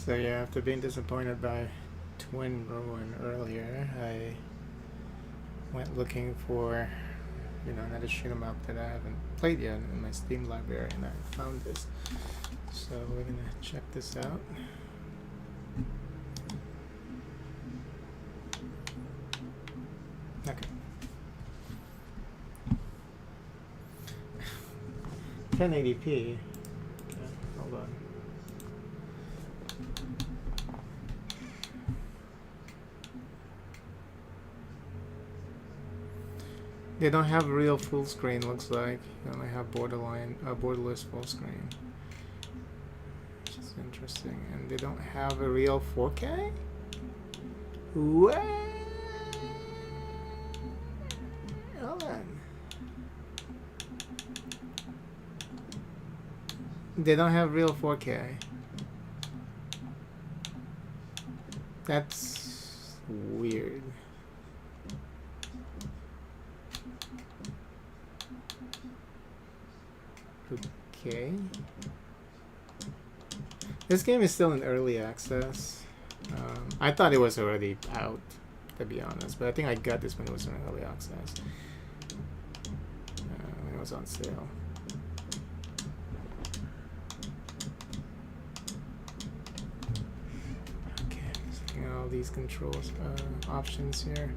So yeah, after being disappointed by Twin Ruin earlier, I went looking for, another shoot 'em up that I haven't played yet in my Steam library, and I found this. So we're gonna check this out. Okay. 1080p. Okay, hold on. They don't have real full screen, looks like. They only have borderless full screen. Which is interesting. And they don't have a real 4K? What? Hold on. They don't have real 4K. That's weird. Okay. This game is still in early access. I thought it was already out, to be honest, but I think I got this when it was in early access. When it was on sale. Okay, just looking at all these controls options here.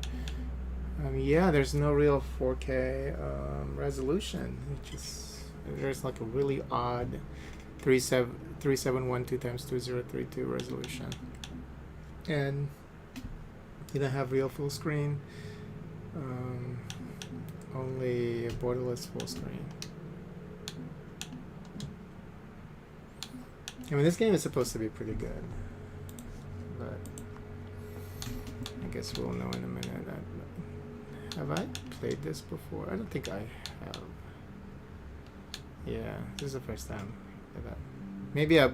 Yeah, there's no real 4K resolution. There's like a really odd 3712x2032 resolution, and you don't have real full screen. Only a borderless full screen. I mean, this game is supposed to be pretty good, but I guess we'll know in a minute. Have I played this before? I don't think I have. Yeah, this is the first time that maybe I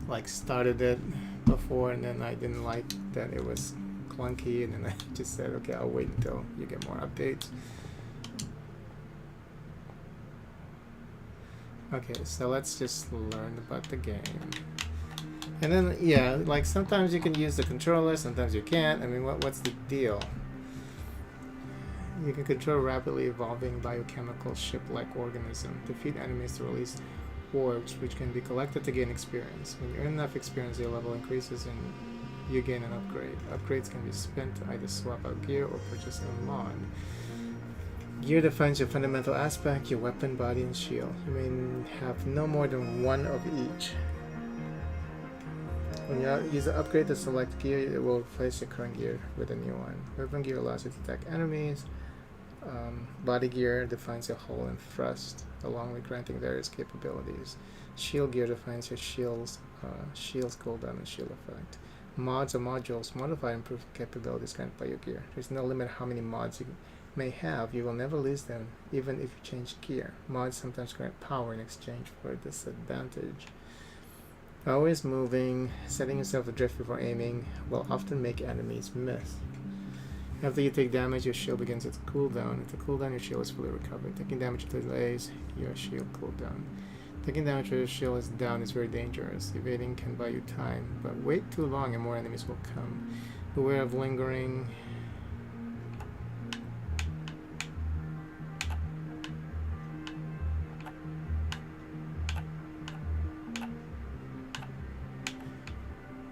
like started it before, and then I didn't like that it was clunky, and then I just said, okay, I'll wait until you get more updates. Okay, so let's just learn about the game. And then, yeah, like sometimes you can use the controller, sometimes you can't. I mean, what's the deal? You can control rapidly evolving biochemical ship-like organism. Defeat enemies to release orbs, which can be collected to gain experience. When you earn enough experience, your level increases and you gain an upgrade. Upgrades can be spent to either swap out gear or purchase a mod. Gear defines your fundamental aspect, your weapon, body, and shield. You may have no more than one of each. When you use the upgrade to select gear, it will replace your current gear with a new one. Weapon gear allows you to attack enemies. Body gear defines your hull and thrust, along with granting various capabilities. Shield gear defines your shields cooldown and shield effect. Mods or modules modify and improve capabilities granted by your gear. There's no limit how many mods you may have. You will never lose them, even if you change gear. Mods sometimes grant power in exchange for a disadvantage. Always moving, setting yourself adrift before aiming will often make enemies miss. After you take damage, your shield begins its cooldown. If the cooldown, your shield is fully recovered. Taking damage delays your shield cooldown. Taking damage when your shield is down is very dangerous. Evading can buy you time, but wait too long and more enemies will come. Beware of lingering.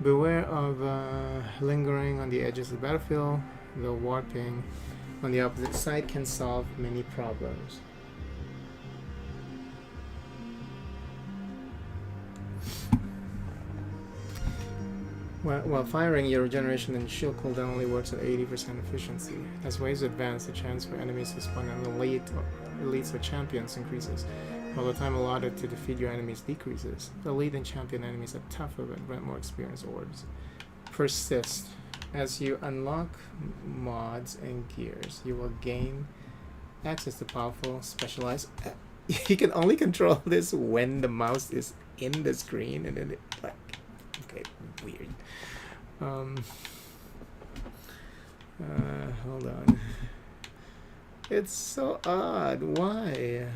Beware of lingering on the edges of the battlefield. The warping on the opposite side can solve many problems. While firing, your regeneration and shield cooldown only works at 80% efficiency. As waves advance, the chance for enemies to spawn on elites or champions increases, while the time allotted to defeat your enemies decreases. The elite and champion enemies are tougher but grant more experience orbs. Persist. As you unlock mods and gears, you will gain access to powerful, specialized... You can only control this when the mouse is in the screen, and then it, like... Okay, weird. Hold on. It's so odd. Why?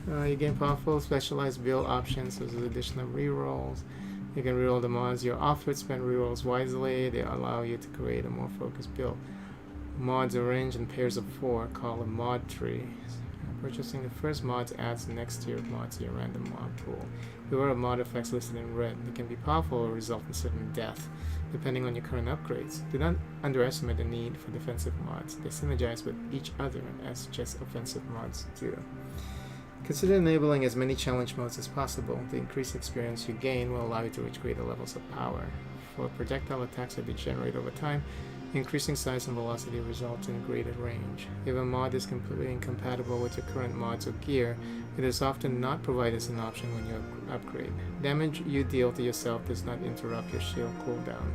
You gain powerful specialized build options such as additional rerolls. You can reroll the mods you're offered, spend rerolls wisely. They allow you to create a more focused build. Mods arranged in pairs of 4, called a mod tree. Purchasing the first mods adds the next tier of mods to your random mod pool. Beware of mod effects listed in red. They can be powerful or result in certain death, depending on your current upgrades. Do not underestimate the need for defensive mods. They synergize with each other as just offensive mods do. Consider enabling as many challenge modes as possible. The increased experience you gain will allow you to reach greater levels of power. For projectile attacks that degenerate over time, increasing size and velocity results in greater range. If a mod is completely incompatible with your current mods or gear, it is often not provided as an option when you upgrade. Damage you deal to yourself does not interrupt your shield cooldown.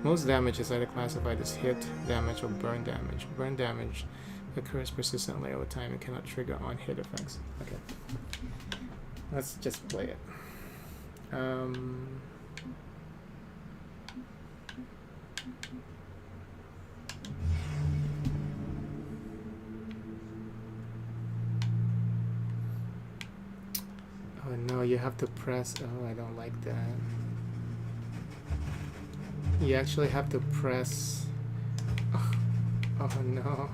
Most damage is either classified as hit damage or burn damage. Burn damage occurs persistently over time and cannot trigger on hit effects. Okay, let's just play it. Oh no, you have to press. Oh, I don't like that. You actually have to press. Oh no.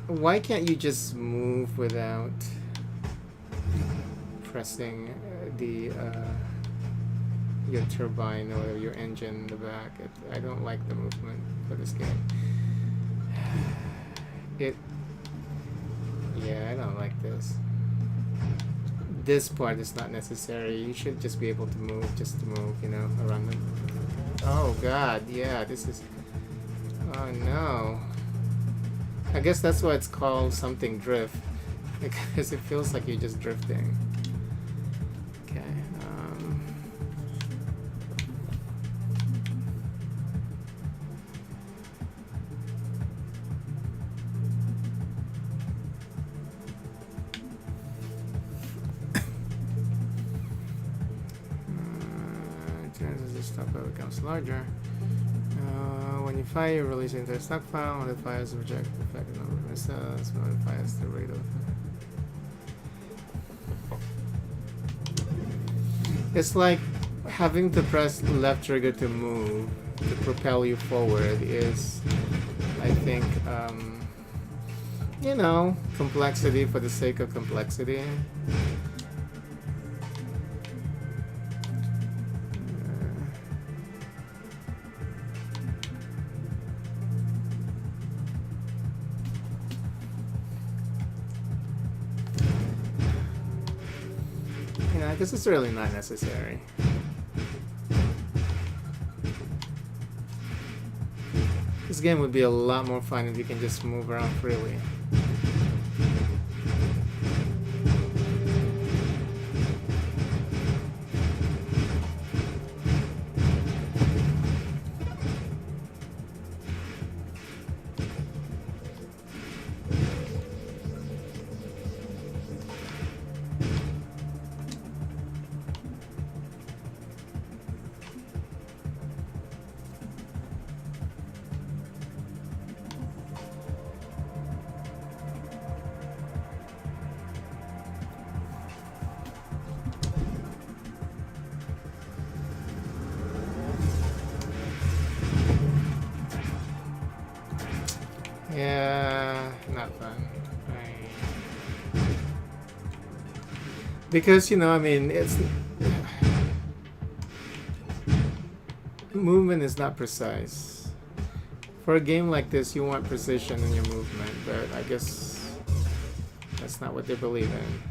Why can't you just move without pressing your turbine or your engine in the back? I don't like the movement for this game. Yeah, I don't like this. This part is not necessary. You should just be able to move, just to move, you know, around them. Oh god, yeah, this is... Oh no. I guess that's why it's called something drift. Because it feels like you're just drifting. Okay, as the stockpile becomes larger. When you fire, you release into a stockpile. When it fires, the projectile effect number of missiles. When it fires, the rate of. It's like having to press left trigger to move to propel you forward is, I think, you know, complexity for the sake of complexity. This is really not necessary. This game would be a lot more fun if you can just move around freely. Yeah, not fun. Because, you know, I mean, it's... movement is not precise. For a game like this, you want precision in your movement, but I guess that's not what they believe in.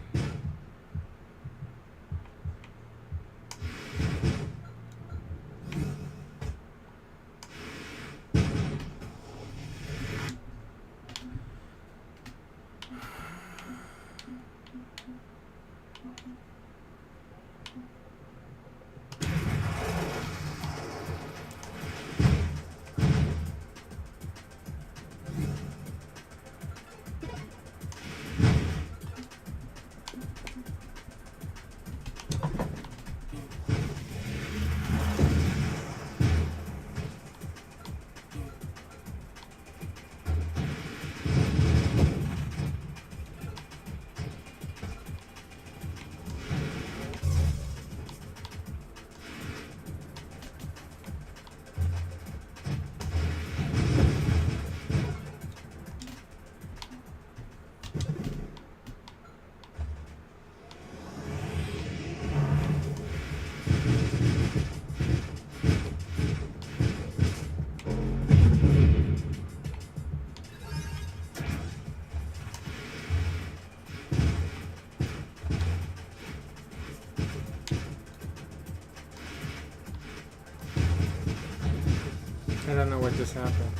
I don't know what just happened.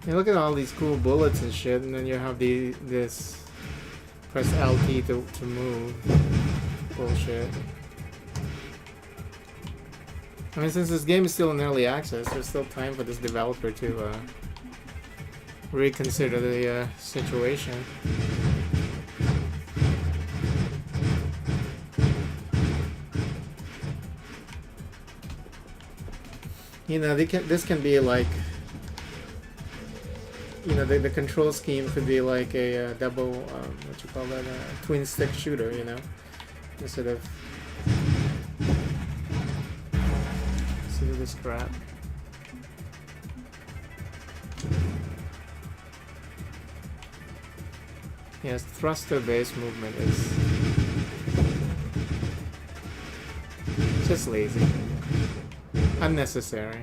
You look at all these cool bullets and shit, and then you have this press LT to move. Bullshit. I mean, since this game is still in early access, there's still time for this developer to reconsider the situation. You know, this can be like, you know, the control scheme could be like a double, what you call that, twin stick shooter, you know, instead of this crap. Yes, thruster-based movement is just lazy. Unnecessary.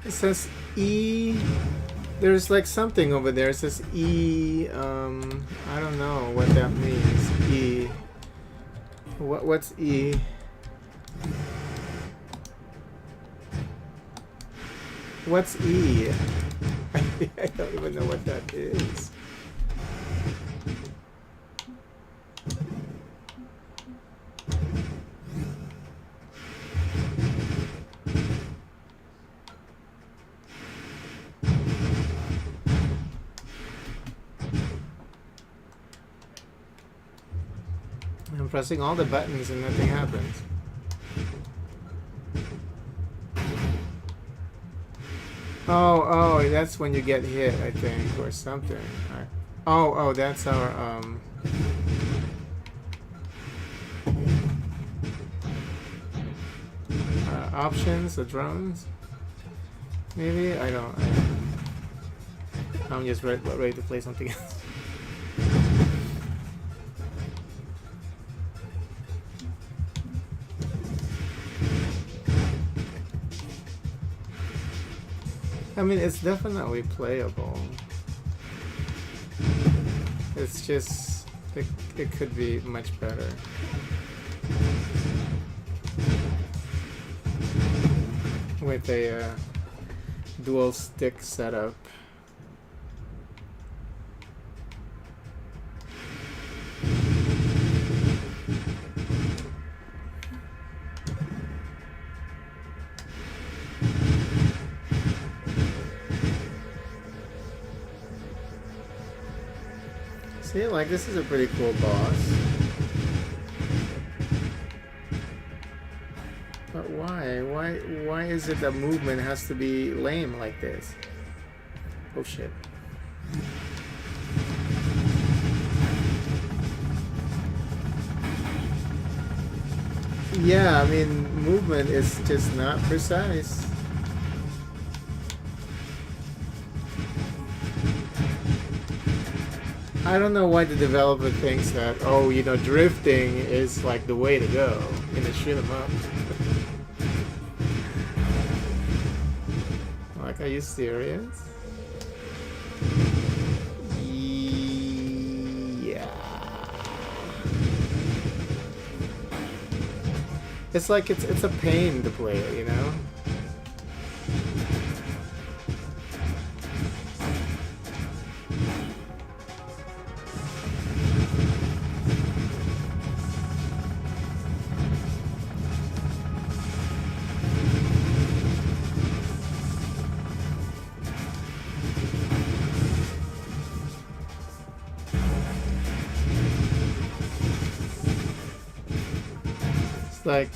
It says E. There's like something over there. It says E. I don't know what that means. E. What's E? What's E? I don't even know what that is. I'm pressing all the buttons and nothing happens. Oh, that's when you get hit, I think, or something. Oh, that's our, options, the drones? Maybe? I'm just ready to play something else. I mean, it's definitely playable. It's just, it could be much better. With a dual stick setup. See, like, this is a pretty cool boss. But why? Why is it that movement has to be lame like this? Oh shit. Yeah, I mean, movement is just not precise. I don't know why the developer thinks that, oh, you know, drifting is like the way to go in a shoot 'em up. Like, are you serious? Yeah. It's like it's a pain to play it, you know? Like,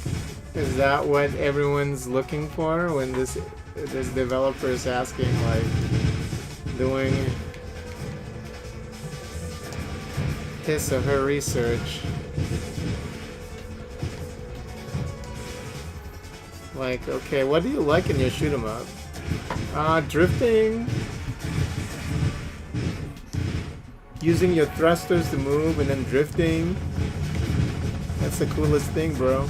Is that what everyone's looking for when this developer is asking, like, doing his or her research? Like, okay, what do you like in your shoot 'em up? Drifting. Using your thrusters to move and then drifting. That's the coolest thing, bro.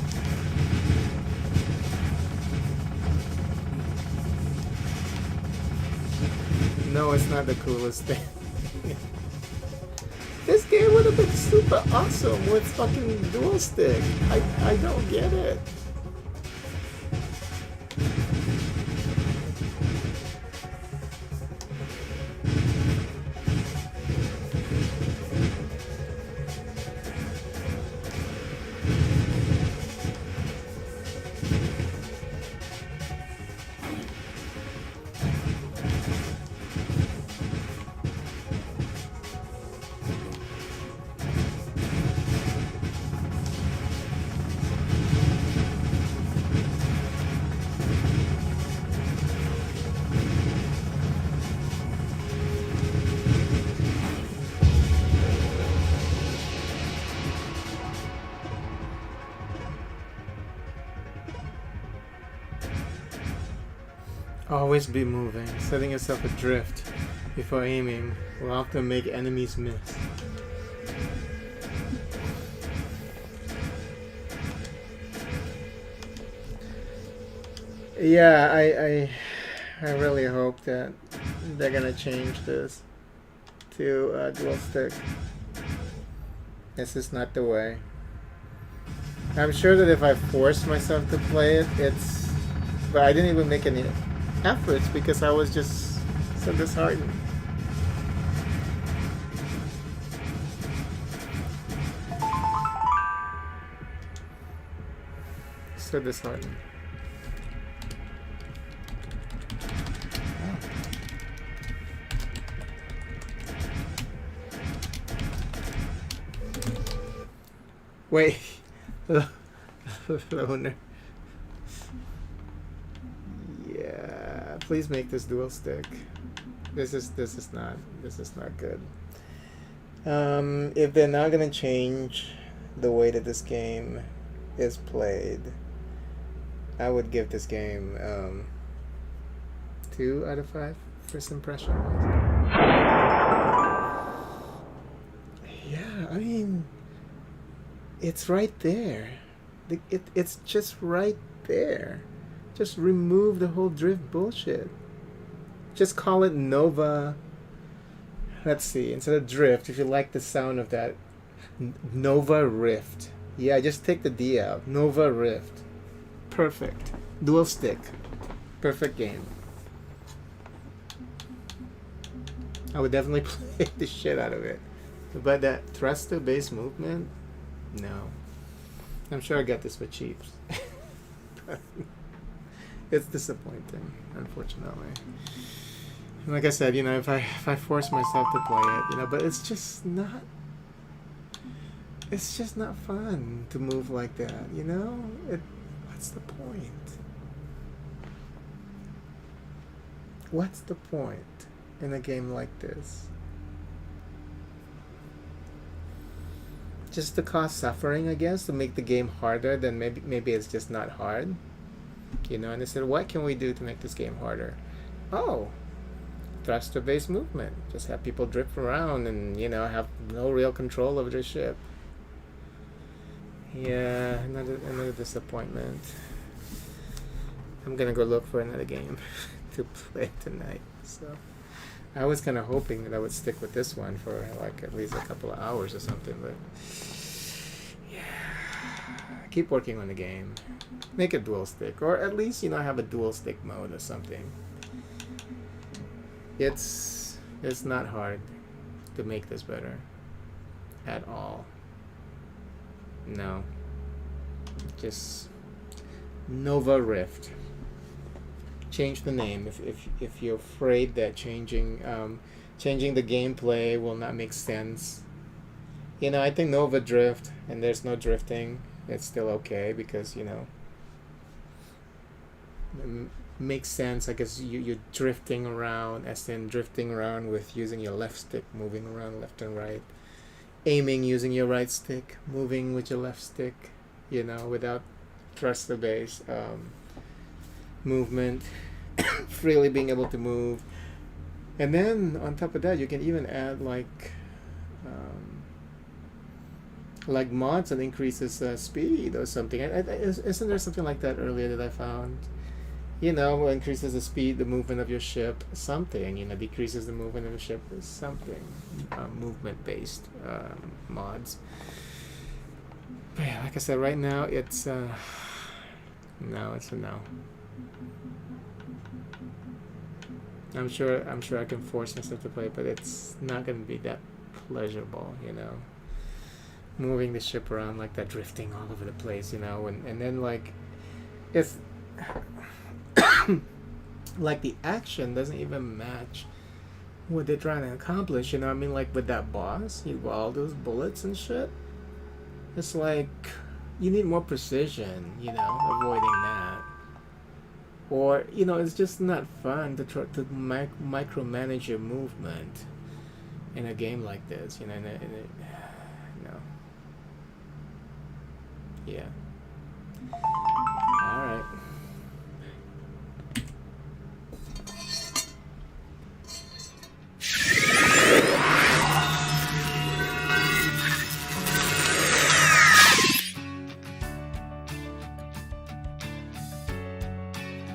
No, it's not the coolest thing. This game would have been super awesome with fucking dual stick. I don't get it. Always be moving. Setting yourself adrift before aiming will often make enemies miss. Yeah, I really hope that they're gonna change this to dual stick. This is not the way. I'm sure that if I force myself to play it, it's... But I didn't even make any efforts because I was just so disheartened. So disheartened. Wait. Loner. Yeah, please make this dual stick. This is not good. If they're not gonna change the way that this game is played, I would give this game 2 out of 5 first impression. Yeah, I mean, it's right there. It's just right there. Just remove the whole drift bullshit. Just call it Nova. Let's see, instead of drift, if you like the sound of that, Nova Rift. Yeah, just take the D out. Nova Rift. Perfect. Dual stick. Perfect game. I would definitely play the shit out of it. But that thruster-based movement, no. I'm sure I got this for cheaps. It's disappointing, unfortunately. And like I said, you know, if I force myself to play it, but it's just not fun to move like that, what's the point? What's the point in a game like this? Just to cause suffering, I guess, to make the game harder, then maybe it's just not hard. And they said, what can we do to make this game harder? Oh, thruster-based movement. Just have people drift around and, have no real control over their ship. Yeah, another disappointment. I'm gonna go look for another game to play tonight. So I was kind of hoping that I would stick with this one for like at least a couple of hours or something, but yeah, keep working on the game. Make a dual stick, or at least have a dual stick mode or something. It's not hard to make this better at all. No, just Nova Rift. Change the name if you're afraid that changing the gameplay will not make sense. I think Nova Drift, and there's no drifting. It's still okay because makes sense. I guess you're drifting around, as in drifting around with using your left stick, moving around left and right, aiming using your right stick, moving with your left stick, without thrust the base, movement, freely being able to move. And then on top of that, you can even add mods that increases speed or something. Isn't there something like that earlier that I found? Increases the speed, the movement of your ship, something. Decreases the movement of the ship, something. Movement-based mods. But yeah, like I said, right now it's no, it's a no. I'm sure I can force myself to play, but it's not gonna be that pleasurable, moving the ship around like that, drifting all over the place, and then it's like the action doesn't even match what they're trying to accomplish. Like with that boss, all those bullets and shit. It's like you need more precision, avoiding that. Or it's just not fun to try to micromanage your movement in a game like this. No. Yeah.